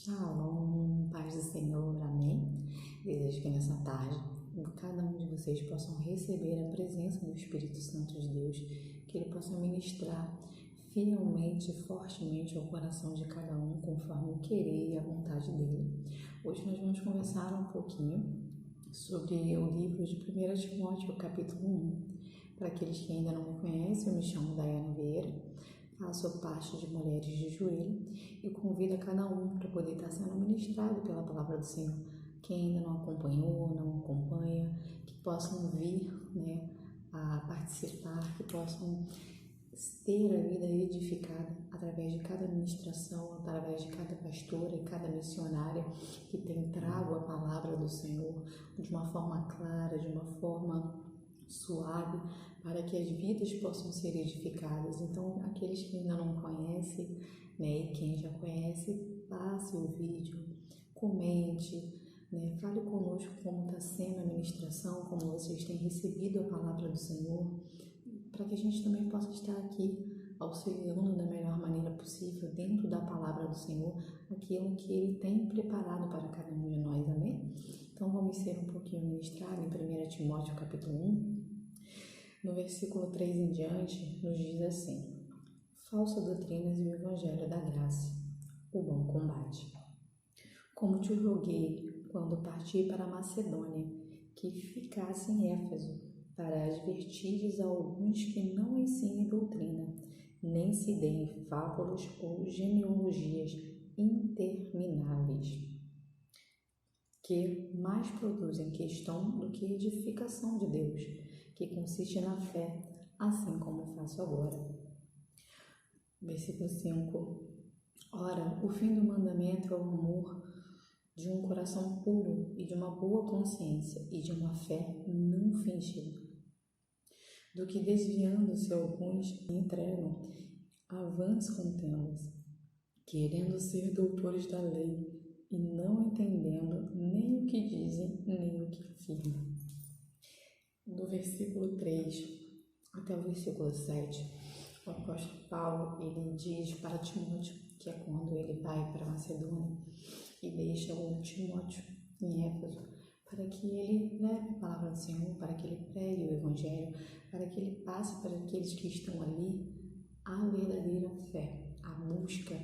Shalom, paz do Senhor, amém? Desejo que nessa tarde cada um de vocês possam receber a presença do Espírito Santo de Deus, que Ele possa ministrar fielmente, fortemente ao coração de cada um, conforme o querer e a vontade dEle. Hoje nós vamos conversar um pouquinho sobre o livro de 1 Timóteo, capítulo 1. Para aqueles que ainda não me conhecem, eu me chamo Daiane Vieira, faço parte de Mulheres de Joelho e convido a cada um para poder estar sendo ministrado pela palavra do Senhor. Quem ainda não acompanhou, não acompanha, que possam vir a participar, que possam ter a vida edificada através de cada ministração, através de cada pastora e cada missionária que tem trago a palavra do Senhor de uma forma clara, de uma forma suave, para que as vidas possam ser edificadas. Então, aqueles que ainda não conhecem, e quem já conhece, passe o vídeo, comente, fale conosco como está sendo a ministração, como vocês têm recebido a palavra do Senhor, para que a gente também possa estar aqui auxiliando da melhor maneira possível, dentro da palavra do Senhor, aquilo que Ele tem preparado para cada um de nós, amém? Então vamos ser um pouquinho ministrados em 1 Timóteo capítulo 1, no versículo 3 em diante, nos diz assim: falsas doutrinas e o evangelho da graça, o bom combate. Como te roguei, quando parti para a Macedônia, que ficasse em Éfeso, para advertires a alguns que não ensinem doutrina, nem se deem fábulas ou genealogias intermináveis, que mais produzem questão do que edificação de Deus, que consiste na fé, assim como faço agora. Versículo 5. Ora, o fim do mandamento é o amor de um coração puro e de uma boa consciência e de uma fé não fingida, do que desviando-se alguns entregam avãs contendas, querendo ser doutores da lei e não entendendo nem o que dizem, nem o que afirmam. Do versículo 3 até o versículo 7, o apóstolo Paulo, ele diz para Timóteo, que é quando ele vai para Macedônia e deixa o Timóteo em Éfeso, para que ele leve a palavra do Senhor, para que ele pregue o evangelho, para que ele passe para aqueles que estão ali a verdadeira fé, a busca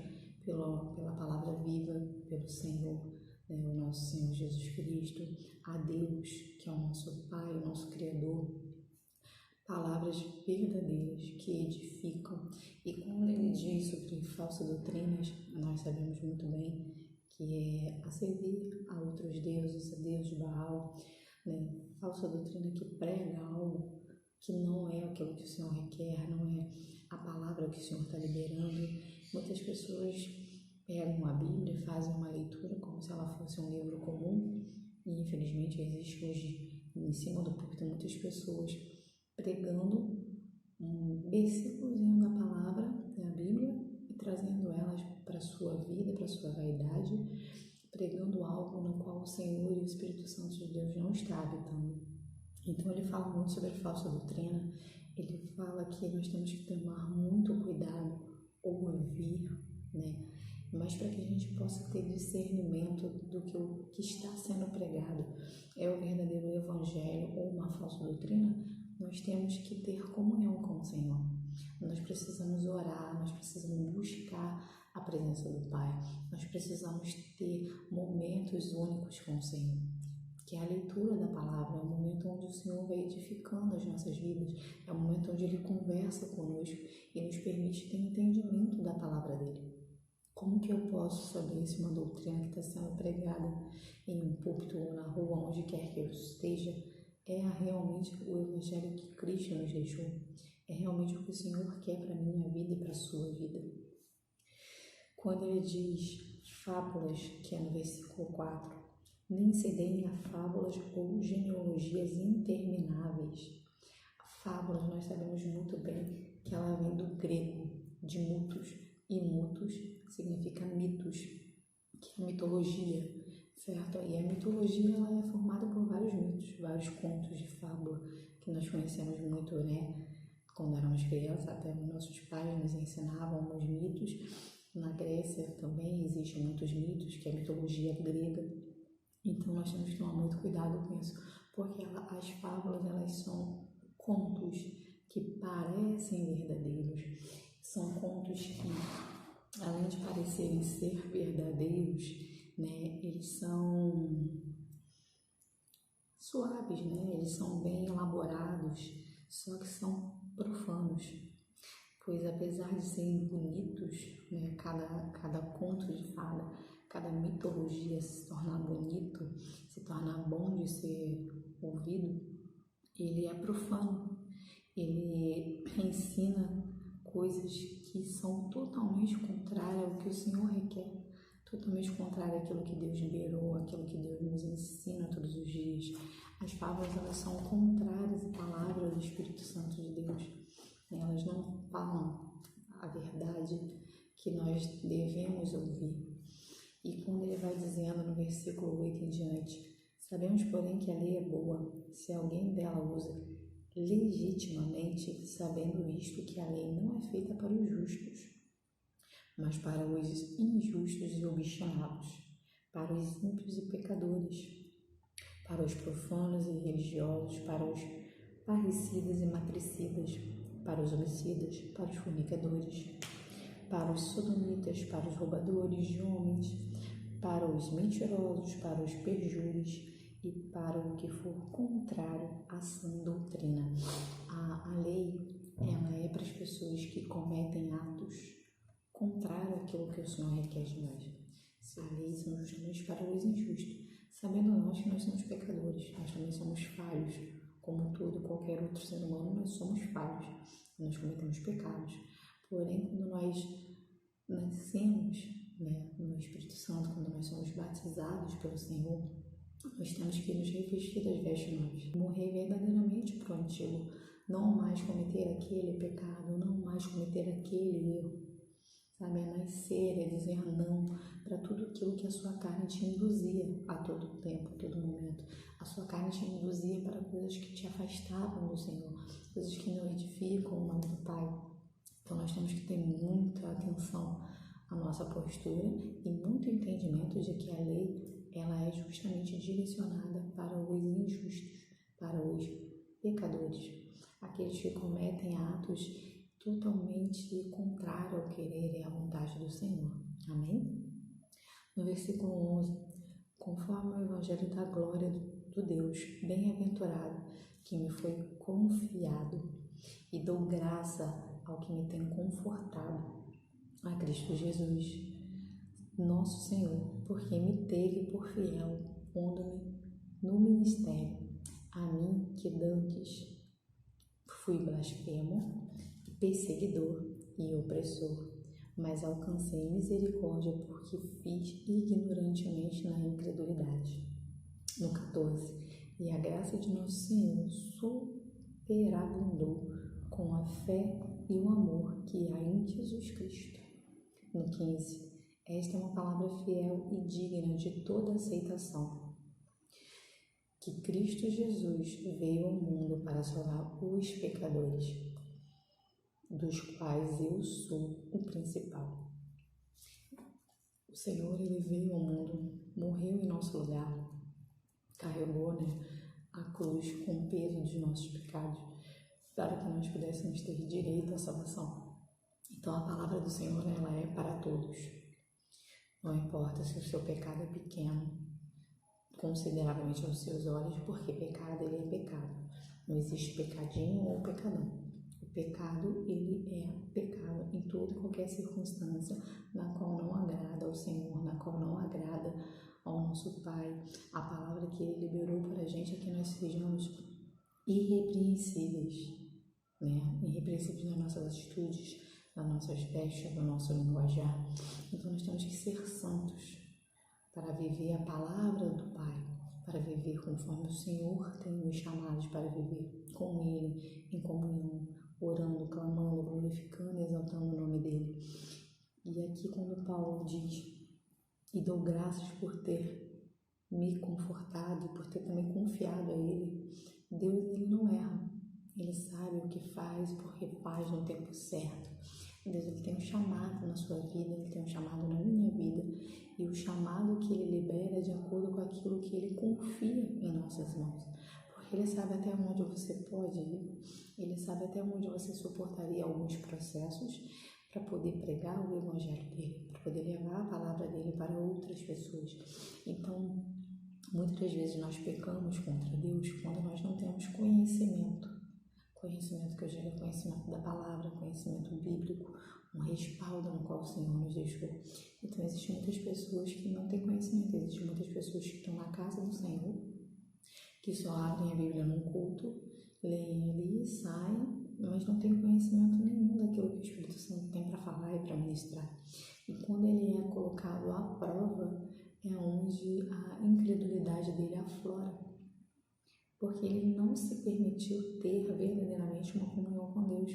pela palavra viva, pelo Senhor, o nosso Senhor Jesus Cristo, a Deus, que é o nosso Pai, o nosso Criador. Palavras verdadeiras que edificam. E quando ele diz sobre falsas doutrinas, nós sabemos muito bem que é a servir a outros deuses, a Deus de Baal, falsa doutrina que prega algo que não é aquilo que o Senhor requer, não é a palavra que o Senhor está liberando. Muitas pessoas pegam a Bíblia e fazem uma leitura como se ela fosse um livro comum, e infelizmente existe hoje em cima do púlpito muitas pessoas pregando um versículozinho da palavra da Bíblia e trazendo elas para a sua vida, para a sua vaidade, pregando algo no qual o Senhor e o Espírito Santo de Deus não está habitando. Então ele fala muito sobre a falsa doutrina, ele fala que nós temos que tomar muito cuidado, ouvir, mas para que a gente possa ter discernimento do que o que está sendo pregado é o verdadeiro evangelho ou uma falsa doutrina, nós temos que ter comunhão com o Senhor. Nós precisamos orar, nós precisamos buscar a presença do Pai, nós precisamos ter momentos únicos com o Senhor, que é a leitura da palavra, é o momento onde o Senhor vai edificando as nossas vidas, é o momento onde Ele conversa conosco e nos permite ter entendimento da palavra dEle. Como que eu posso saber se uma doutrina que está sendo pregada em um púlpito ou na rua, onde quer que eu esteja, é realmente o evangelho que Cristo nos deixou? É realmente o que o Senhor quer para a minha vida e para a sua vida? Quando Ele diz fábulas, que é no versículo 4, nem se deem a fábulas ou genealogias intermináveis. A fábula, nós sabemos muito bem que ela vem do grego, de mutos, e mutos significa mitos, que é a mitologia, certo? E a mitologia ela é formada por vários mitos, vários contos de fábula que nós conhecemos muito, quando éramos crianças, até nossos pais nos ensinavam os mitos, Na Grécia também existem muitos mitos, que é a mitologia grega. Então nós temos que tomar muito cuidado com isso, porque as fábulas, elas são contos que parecem verdadeiros. São contos que, além de parecerem ser verdadeiros, né, eles são suaves, né? Eles são bem elaborados, só que são profanos. Pois apesar de serem bonitos, né, cada conto de fada, cada mitologia se tornar bonito, se tornar bom de ser ouvido, ele é profano. Ele ensina coisas que são totalmente contrárias ao que o Senhor requer, totalmente contrárias àquilo que Deus liberou, àquilo que Deus nos ensina todos os dias. As fábulas, elas são contrárias à palavra do Espírito Santo de Deus. Elas não falam a verdade que nós devemos ouvir. E quando ele vai dizendo no versículo 8 em diante: sabemos, porém, que a lei é boa, se alguém dela usa legitimamente, sabendo isto, que a lei não é feita para os justos, mas para os injustos e obstinados, para os ímpios e pecadores, para os profanos e religiosos, para os parricidas e matricidas, para os homicidas, para os fornicadores, para os sodomitas, para os roubadores de homens, para os mentirosos, para os perjuros e para o que for contrário à sã doutrina. A lei, ela é para as pessoas que cometem atos contrários àquilo que o Senhor requer de nós. Se a lei são justamente para os injustos, sabendo nós que nós somos pecadores, nós também somos falhos, como todo qualquer outro ser humano, nós somos falhos, nós cometemos pecados. Porém, quando nós nascemos, né, no Espírito Santo, quando nós somos batizados pelo Senhor, nós temos que nos revestir das vestes novas, morrer verdadeiramente para o antigo, não mais cometer aquele pecado, não mais cometer aquele erro, sabe? É nascer, é dizer não para tudo aquilo que a sua carne te induzia a todo tempo, a todo momento. A sua carne te induzia para coisas que te afastavam do Senhor, coisas que não edificam o nome do Pai. Então nós temos que ter muita atenção à nossa postura e muito entendimento de que a lei, ela é justamente direcionada para os injustos, para os pecadores, aqueles que cometem atos totalmente contrários ao querer e à vontade do Senhor. Amém? No versículo 11, conforme o Evangelho da glória do Deus bem-aventurado que me foi confiado, e dou graça ao que me tem confortado, a Cristo Jesus, nosso Senhor, porque me teve por fiel, pondo-me no ministério, a mim que dantes fui blasfemo, perseguidor e opressor, mas alcancei misericórdia porque fiz ignorantemente na incredulidade. No 14, e a graça de nosso Senhor superabundou com a fé e o amor que há em Jesus Cristo. No 15, esta é uma palavra fiel e digna de toda aceitação, que Cristo Jesus veio ao mundo para salvar os pecadores, dos quais eu sou o principal. O Senhor, ele veio ao mundo, morreu em nosso lugar, carregou, a cruz com o peso dos nossos pecados, para que nós pudéssemos ter direito à salvação. Então a palavra do Senhor, ela é para todos. Não importa se o seu pecado é pequeno, consideravelmente aos seus olhos, porque pecado, ele é pecado. Não existe pecadinho ou pecadão. O pecado, ele é pecado em toda e qualquer circunstância na qual não agrada ao Senhor, na qual não agrada ao nosso Pai. A palavra que ele liberou para a gente é que nós sejamos irrepreensíveis, irrepreensíveis nas nossas atitudes, nas nossas vestes, no nosso linguajar. Então nós temos que ser santos para viver a palavra do Pai, para viver conforme o Senhor tem nos chamados para viver com Ele, em comunhão, orando, clamando, glorificando e exaltando o nome dEle. E aqui quando Paulo diz, e dou graças por ter me confortado, por ter também confiado a Ele, Deus, ele não erra, Ele sabe o que faz, porque faz no tempo certo. Deus, ele tem um chamado na sua vida, ele tem um chamado na minha vida, e o chamado que ele libera é de acordo com aquilo que ele confia em nossas mãos, porque ele sabe até onde você pode ir, ele sabe até onde você suportaria alguns processos para poder pregar o evangelho dele, para poder levar a palavra dele para outras pessoas. Então, muitas vezes nós pecamos contra Deus quando nós não temos conhecimento que eu digo, conhecimento da palavra, conhecimento bíblico, um respaldo no qual o Senhor nos deixou. Então, existem muitas pessoas que não têm conhecimento, existem muitas pessoas que estão na casa do Senhor, que só abrem a Bíblia num culto, leem ali, saem, mas não têm conhecimento nenhum daquilo que o Espírito Santo tem para falar e para ministrar. E quando ele é colocado à prova, é onde a incredulidade dele aflora, porque ele não se permitiu ter verdadeiramente uma comunhão com Deus,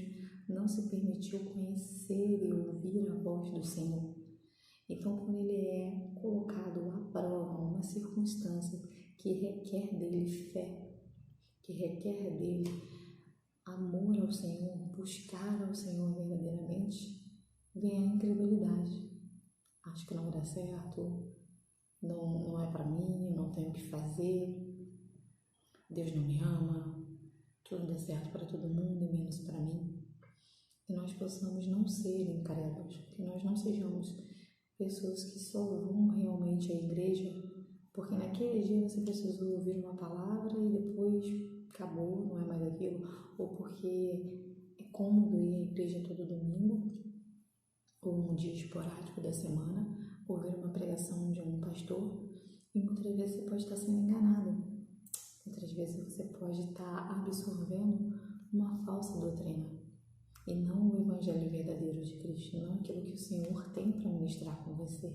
não se permitiu conhecer e ouvir a voz do Senhor. Então, quando ele é colocado à prova, uma circunstância que requer dele fé, que requer dele amor ao Senhor, buscar ao Senhor verdadeiramente, vem a incredulidade. Acho que não vai dar certo, não é para mim, eu não tenho o que fazer, Deus não me ama, tudo dá certo para todo mundo e menos para mim. Que nós possamos não ser incrédulos, que nós não sejamos pessoas que só vão realmente à igreja porque naquele dia você precisou ouvir uma palavra e depois acabou, não é mais aquilo, ou porque é cômodo ir à igreja todo domingo, ou um dia esporádico da semana, ouvir uma pregação de um pastor, e muitas vezes você pode estar sendo enganado. Muitas vezes você pode estar absorvendo uma falsa doutrina e não o evangelho verdadeiro de Cristo, não aquilo que o Senhor tem para ministrar com você.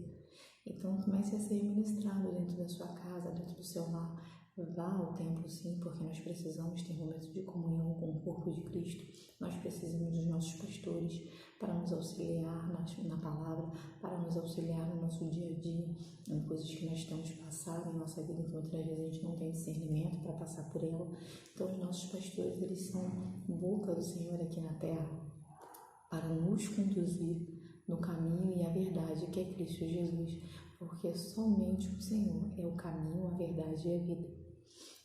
Então comece a ser ministrado dentro da sua casa, dentro do seu lar. Vá ao templo sim, porque nós precisamos ter momentos de comunhão com o corpo de Cristo. Nós precisamos dos nossos pastores para nos auxiliar na palavra, para nos auxiliar no nosso dia a dia, em coisas que nós temos passado em nossa vida, que outras vezes a gente não tem discernimento para passar por ela. Então os nossos pastores, eles são boca do Senhor aqui na terra, para nos conduzir no caminho e a verdade que é Cristo Jesus, porque somente o Senhor é o caminho, a verdade e a vida.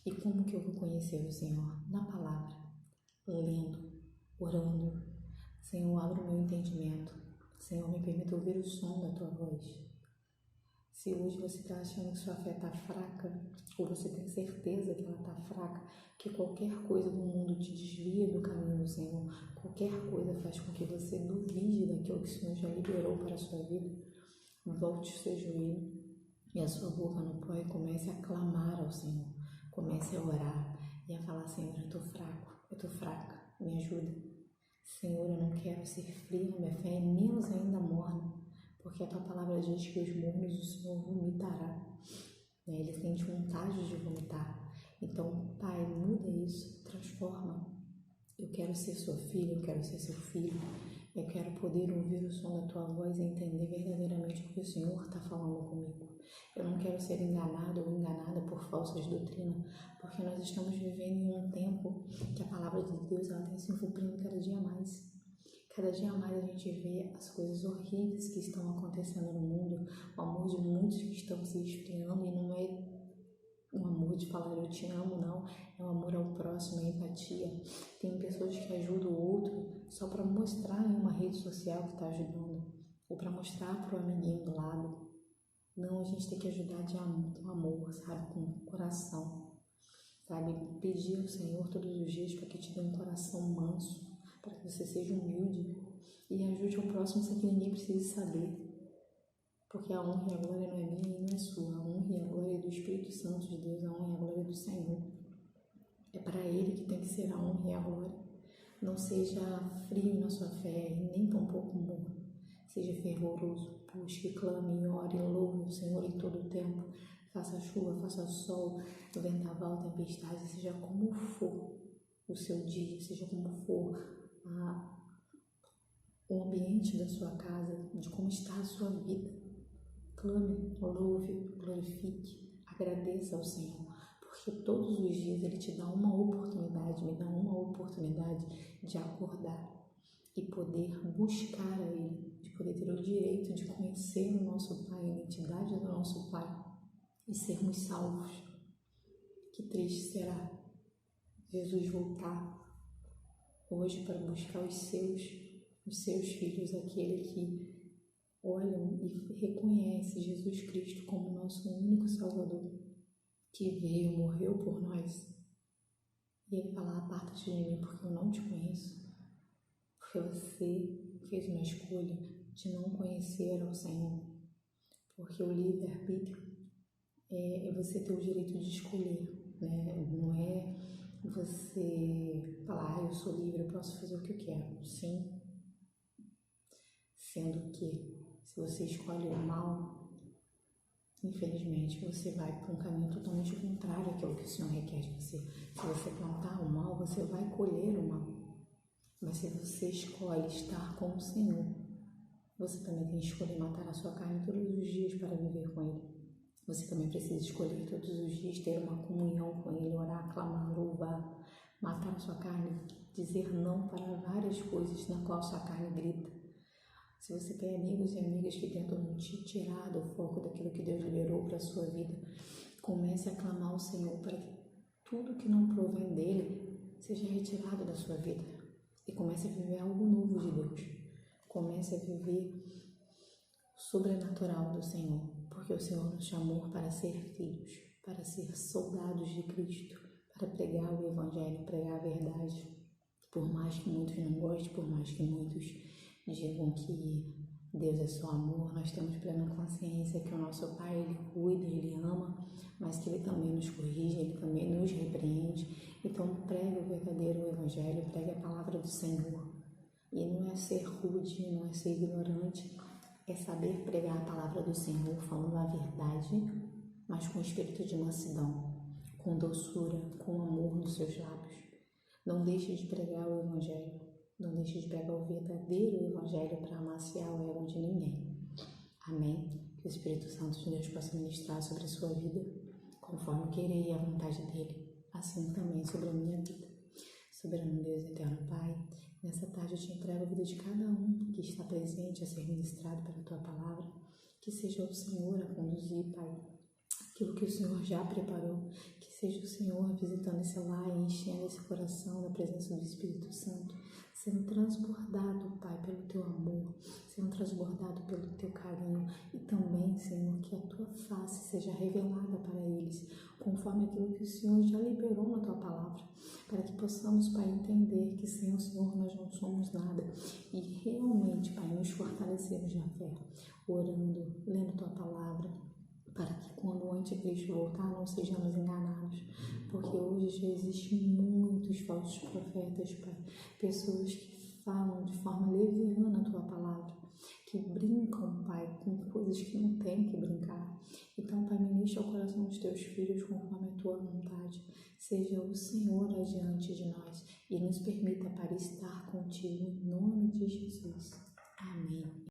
E como que eu vou conhecer o Senhor? Na palavra, lendo, orando. Senhor, abre o meu entendimento. Senhor, me permita ouvir o som da Tua voz. Se hoje você está achando que sua fé está fraca, ou você tem certeza que ela está fraca, que qualquer coisa do mundo te desvia do caminho do Senhor, qualquer coisa faz com que você duvide daquilo que o Senhor já liberou para a sua vida, volte o seu joelho e a sua boca no pó e comece a clamar ao Senhor. Comece a orar e a falar: Senhor, eu estou fraca, me ajuda. Senhor, eu não quero ser frio na minha fé, e menos ainda morna, porque a Tua palavra diz que os mornos o Senhor vomitará. Ele sente vontade de vomitar. Então, Pai, muda isso, transforma. Eu quero ser sua filha, eu quero ser seu filho. Eu quero poder ouvir o som da Tua voz e entender verdadeiramente o que o Senhor está falando comigo. Eu não quero ser enganado ou enganada por falsas doutrinas, porque nós estamos vivendo em um tempo que a palavra de Deus ela tem se cumprindo cada dia mais. Cada dia mais a gente vê as coisas horríveis que estão acontecendo no mundo, o amor de muitos que estão se esfriando, e não é um amor de falar eu te amo, não. É um amor ao próximo, é empatia. Tem pessoas que ajudam o outro só para mostrar em uma rede social que está ajudando, ou para mostrar para o amiguinho do lado. Não, a gente tem que ajudar de amor, sabe, com o coração, sabe, pedir ao Senhor todos os dias para que te dê um coração manso, para que você seja humilde e ajude ao próximo sem que ninguém precise saber. Porque a honra e a glória não é minha e não é sua. A honra e a glória é do Espírito Santo de Deus, a honra e a glória é do Senhor. É para Ele que tem que ser a honra e a glória. Não seja frio na sua fé e nem tampouco morno. Seja fervoroso, busque, clame, ore, louve o Senhor em todo o tempo. Faça chuva, faça sol, vendaval, tempestade, seja como for o seu dia, seja como for o ambiente da sua casa, de como está a sua vida. Clame, louve, glorifique, agradeça ao Senhor, porque todos os dias Ele te dá uma oportunidade, me dá uma oportunidade de acordar. e poder buscar a Ele, de poder ter o direito de conhecer o nosso Pai, a identidade do nosso Pai e sermos salvos. Que triste será Jesus voltar hoje para buscar os seus filhos, aquele que olham e reconhece Jesus Cristo como nosso único Salvador, que veio, morreu por nós. E Ele fala: aparta-te de mim, porque eu não te conheço. Porque você fez uma escolha de não conhecer ao Senhor. Porque o livre-arbítrio é você ter o direito de escolher, né? Não é você falar: eu sou livre, eu posso fazer o que eu quero. Sim, sendo que se você escolhe o mal, infelizmente você vai para um caminho totalmente contrário àquilo que o Senhor requer de você. Se você plantar o mal, você vai colher o mal. Mas se você escolhe estar com o Senhor, você também tem que escolher matar a sua carne todos os dias para viver com Ele. Você também precisa escolher todos os dias ter uma comunhão com Ele, orar, clamar, louvar, matar a sua carne, dizer não para várias coisas na qual a sua carne grita. Se você tem amigos e amigas que tentam te tirar do foco daquilo que Deus liberou para a sua vida, comece a clamar ao Senhor para que tudo que não provém dEle seja retirado da sua vida. E comece a viver algo novo de Deus. Comece a viver o sobrenatural do Senhor, porque o Senhor nos chamou para ser filhos, para ser soldados de Cristo, para pregar o Evangelho, pregar a verdade. Por mais que muitos não gostem, por mais que muitos digam que Deus é só amor, nós temos plena consciência que o nosso Pai, Ele cuida, Ele ama, mas que Ele também nos corrige, Ele também nos repreende. Então pregue o verdadeiro Evangelho, pregue a palavra do Senhor. E não é ser rude, não é ser ignorante, é saber pregar a palavra do Senhor, falando a verdade, mas com espírito de mansidão, com doçura, com amor nos seus lábios. Não deixe de pregar o Evangelho. Não deixe de pregar o verdadeiro Evangelho para amaciar o ego de ninguém. Amém? Que o Espírito Santo de Deus possa ministrar sobre a sua vida, conforme o querer e a vontade dEle, assim também sobre a minha vida. Soberano Deus, eterno Pai, nessa tarde eu te entrego a vida de cada um que está presente a ser ministrado pela Tua Palavra. Que seja o Senhor a conduzir, Pai, aquilo que o Senhor já preparou. Que seja o Senhor visitando esse lar e enchendo esse coração da presença do Espírito Santo, sendo transbordado, Pai, pelo Teu amor, sendo transbordado pelo Teu carinho, e também, Senhor, que a Tua face seja revelada para eles, conforme aquilo que o Senhor já liberou na Tua Palavra, para que possamos, Pai, entender que sem o Senhor nós não somos nada, e realmente, Pai, nos fortalecermos na fé, orando, lendo Tua Palavra, para que quando o anticristo voltar não sejamos enganados, porque hoje já existem muitos falsos profetas, Pai, pessoas que falam de forma leviana a Tua Palavra, que brincam, Pai, com coisas que não tem que brincar. Então, Pai, ministra ao coração dos Teus filhos conforme a Tua vontade. Seja o Senhor adiante de nós e nos permita, Pai, estar contigo em nome de Jesus. Amém.